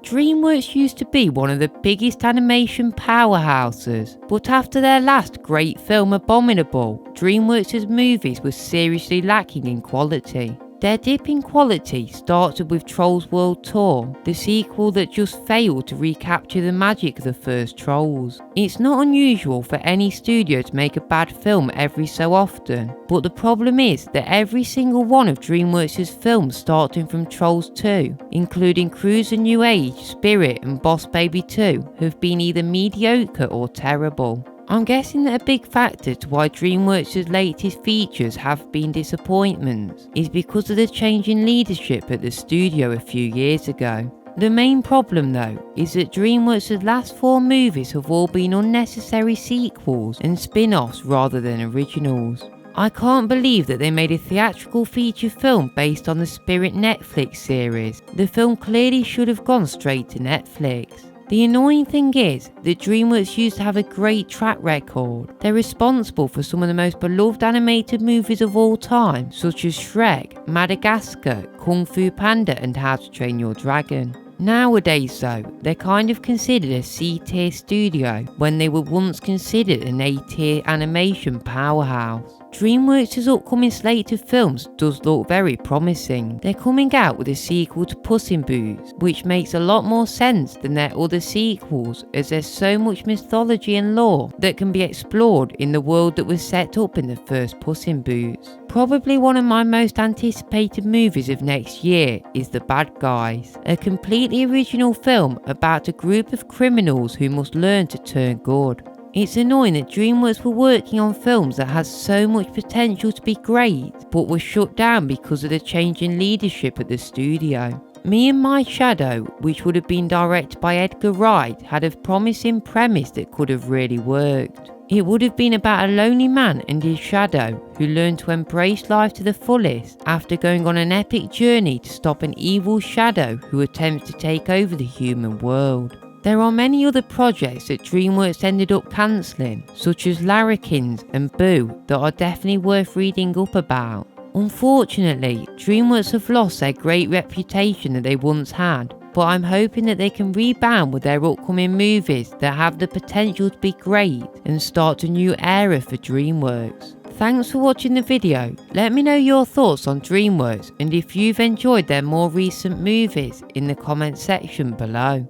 DreamWorks used to be one of the biggest animation powerhouses, but after their last great film Abominable, DreamWorks' movies were seriously lacking in quality. Their dip in quality started with Trolls World Tour, the sequel that just failed to recapture the magic of the first Trolls. It's not unusual for any studio to make a bad film every so often, but the problem is that every single one of DreamWorks' films starting from Trolls 2, including Cruise and New Age, Spirit and Boss Baby 2, have been either mediocre or terrible. I'm guessing that a big factor to why DreamWorks' latest features have been disappointments is because of the change in leadership at the studio a few years ago. The main problem though is that DreamWorks' last 4 movies have all been unnecessary sequels and spin-offs rather than originals. I can't believe that they made a theatrical feature film based on the Spirit Netflix series. The film clearly should have gone straight to Netflix. The annoying thing is that DreamWorks used to have a great track record. They're responsible for some of the most beloved animated movies of all time, such as Shrek, Madagascar, Kung Fu Panda and How to Train Your Dragon. Nowadays though, they're kind of considered a C-tier studio when they were once considered an A-tier animation powerhouse. DreamWorks' upcoming slate of films does look very promising. They're coming out with a sequel to Puss in Boots, which makes a lot more sense than their other sequels as there's so much mythology and lore that can be explored in the world that was set up in the first Puss in Boots. Probably one of my most anticipated movies of next year is The Bad Guys, a completely original film about a group of criminals who must learn to turn good. It's annoying that DreamWorks were working on films that had so much potential to be great, but were shut down because of the change in leadership at the studio. Me and My Shadow, which would have been directed by Edgar Wright, had a promising premise that could have really worked. It would have been about a lonely man and his shadow who learned to embrace life to the fullest after going on an epic journey to stop an evil shadow who attempts to take over the human world. There are many other projects that DreamWorks ended up cancelling, such as Larrikins and Boo, that are definitely worth reading up about. Unfortunately, DreamWorks have lost their great reputation that they once had, but I'm hoping that they can rebound with their upcoming movies that have the potential to be great and start a new era for DreamWorks. Thanks for watching the video. Let me know your thoughts on DreamWorks and if you've enjoyed their more recent movies in the comment section below.